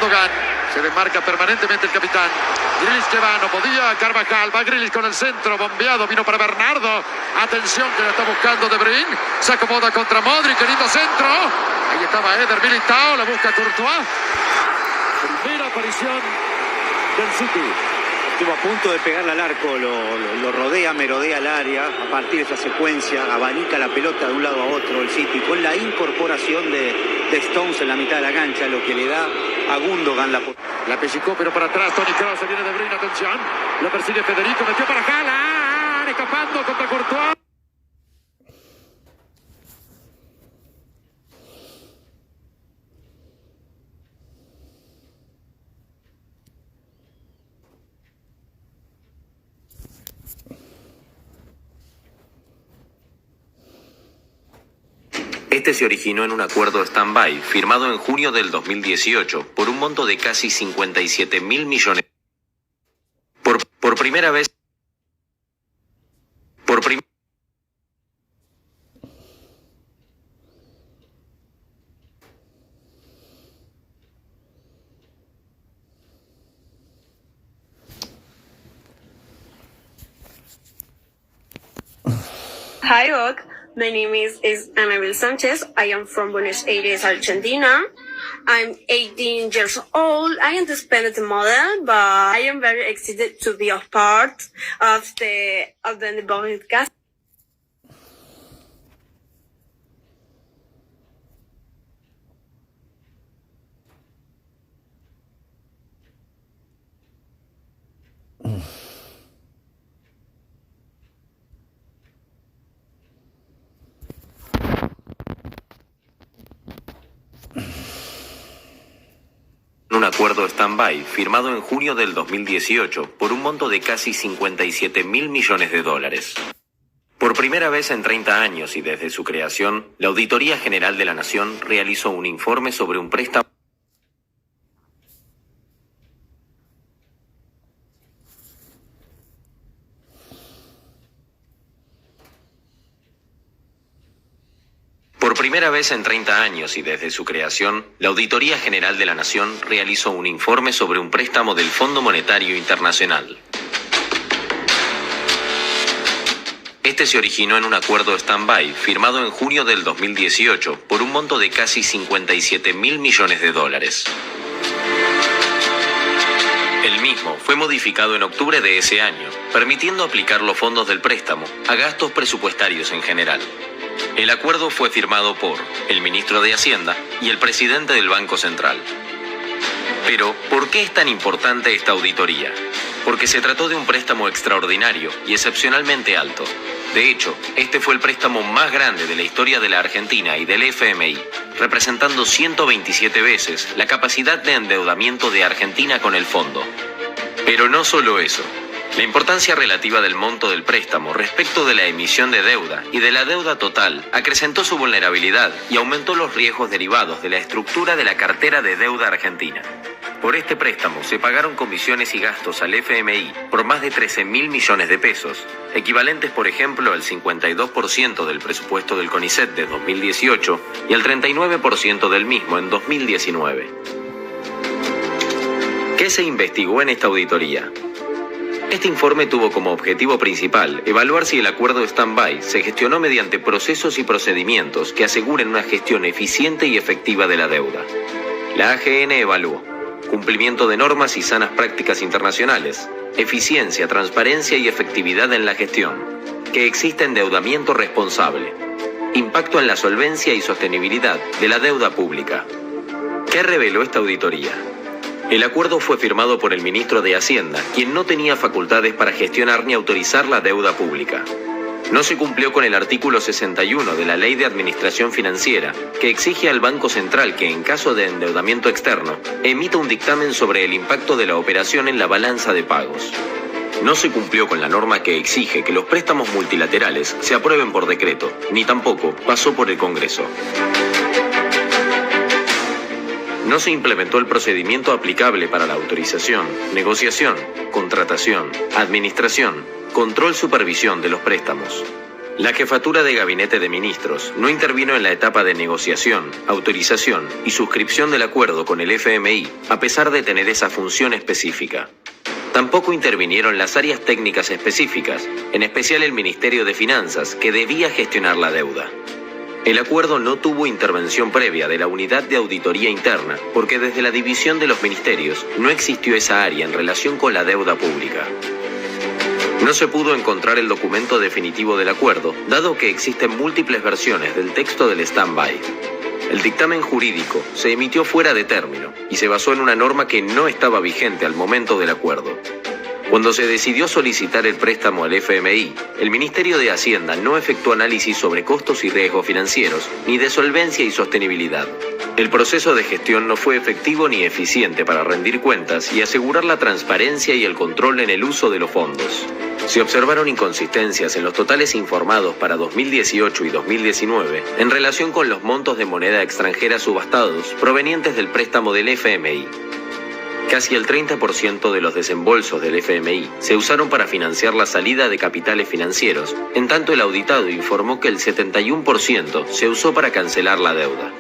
Gundogan. Se desmarca permanentemente el capitán. Grealish que va, no podía. Carvajal, va Grealish con el centro, bombeado, vino para Bernardo. Atención que lo está buscando De Bruyne. Se acomoda contra Modric, querido centro. Ahí estaba Eder Militao, la busca Courtois. Primera aparición del City. Estuvo a punto de pegarle al arco, lo rodea, merodea el área, a partir de esa secuencia, abanica la pelota de un lado a otro el City, con la incorporación de Stones en la mitad de la cancha, lo que le da a Gundogan la pellizcó, pero para atrás, Toni Kroos, se viene De Bruyne, atención, lo persigue Federico, metió para Haaland, escapando contra Courtois. Este se originó en un acuerdo stand-by firmado en junio del 2018 por un monto de casi 57.000 millones. Por primera vez. Hi, Og. My name is Anabel Sanchez. I am from Buenos Aires, Argentina. I'm 18 years old. I am the Spanish model, but I am very excited to be a part of the podcast. Un acuerdo stand-by firmado en junio del 2018 por un monto de casi 57.000 millones de dólares. Por primera vez en 30 años y desde su creación, la Auditoría General de la Nación realizó un informe sobre un préstamo. Por primera vez en 30 años y desde su creación, la Auditoría General de la Nación realizó un informe sobre un préstamo del Fondo Monetario Internacional. Este se originó en un acuerdo stand-by firmado en junio del 2018 por un monto de casi 57.000 millones de dólares. El mismo fue modificado en octubre de ese año, permitiendo aplicar los fondos del préstamo a gastos presupuestarios en general. El acuerdo fue firmado por el ministro de Hacienda y el presidente del Banco Central. Pero, ¿por qué es tan importante esta auditoría? Porque se trató de un préstamo extraordinario y excepcionalmente alto. De hecho, este fue el préstamo más grande de la historia de la Argentina y del FMI, representando 127 veces la capacidad de endeudamiento de Argentina con el fondo. Pero no solo eso. La importancia relativa del monto del préstamo respecto de la emisión de deuda y de la deuda total acrecentó su vulnerabilidad y aumentó los riesgos derivados de la estructura de la cartera de deuda argentina. Por este préstamo se pagaron comisiones y gastos al FMI por más de 13.000 millones de pesos, equivalentes por ejemplo al 52% del presupuesto del CONICET de 2018 y al 39% del mismo en 2019. ¿Qué se investigó en esta auditoría? Este informe tuvo como objetivo principal evaluar si el acuerdo stand-by se gestionó mediante procesos y procedimientos que aseguren una gestión eficiente y efectiva de la deuda. La AGN evaluó cumplimiento de normas y sanas prácticas internacionales, eficiencia, transparencia y efectividad en la gestión, que exista endeudamiento responsable, impacto en la solvencia y sostenibilidad de la deuda pública. ¿Qué reveló esta auditoría? El acuerdo fue firmado por el ministro de Hacienda, quien no tenía facultades para gestionar ni autorizar la deuda pública. No se cumplió con el artículo 61 de la Ley de Administración Financiera, que exige al Banco Central que, en caso de endeudamiento externo, emita un dictamen sobre el impacto de la operación en la balanza de pagos. No se cumplió con la norma que exige que los préstamos multilaterales se aprueben por decreto, ni tampoco pasó por el Congreso. No se implementó el procedimiento aplicable para la autorización, negociación, contratación, administración, control, supervisión de los préstamos. La jefatura de Gabinete de Ministros no intervino en la etapa de negociación, autorización y suscripción del acuerdo con el FMI, a pesar de tener esa función específica. Tampoco intervinieron las áreas técnicas específicas, en especial el Ministerio de Finanzas, que debía gestionar la deuda. El acuerdo no tuvo intervención previa de la Unidad de Auditoría Interna, porque desde la división de los ministerios no existió esa área en relación con la deuda pública. No se pudo encontrar el documento definitivo del acuerdo, dado que existen múltiples versiones del texto del stand-by. El dictamen jurídico se emitió fuera de término y se basó en una norma que no estaba vigente al momento del acuerdo. Cuando se decidió solicitar el préstamo al FMI, el Ministerio de Hacienda no efectuó análisis sobre costos y riesgos financieros, ni de solvencia y sostenibilidad. El proceso de gestión no fue efectivo ni eficiente para rendir cuentas y asegurar la transparencia y el control en el uso de los fondos. Se observaron inconsistencias en los totales informados para 2018 y 2019 en relación con los montos de moneda extranjera subastados provenientes del préstamo del FMI. Casi el 30% de los desembolsos del FMI se usaron para financiar la salida de capitales financieros, en tanto el auditado informó que el 71% se usó para cancelar la deuda.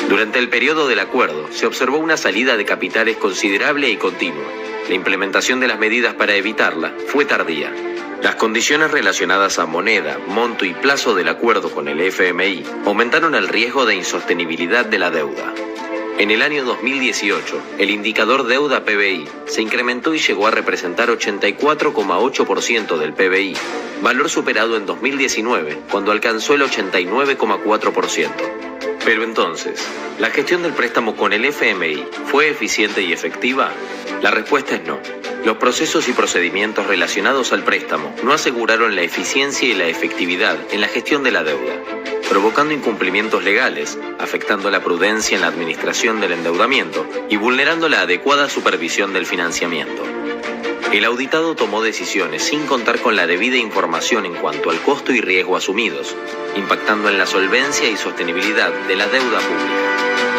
Durante el periodo del acuerdo se observó una salida de capitales considerable y continua. La implementación de las medidas para evitarla fue tardía. Las condiciones relacionadas a moneda, monto y plazo del acuerdo con el FMI aumentaron el riesgo de insostenibilidad de la deuda. En el año 2018, el indicador deuda PBI se incrementó y llegó a representar 84,8% del PBI, valor superado en 2019, cuando alcanzó el 89,4%. Pero entonces, ¿la gestión del préstamo con el FMI fue eficiente y efectiva? La respuesta es no. Los procesos y procedimientos relacionados al préstamo no aseguraron la eficiencia y la efectividad en la gestión de la deuda, provocando incumplimientos legales, afectando la prudencia en la administración del endeudamiento y vulnerando la adecuada supervisión del financiamiento. El auditado tomó decisiones sin contar con la debida información en cuanto al costo y riesgo asumidos, impactando en la solvencia y sostenibilidad de la deuda pública.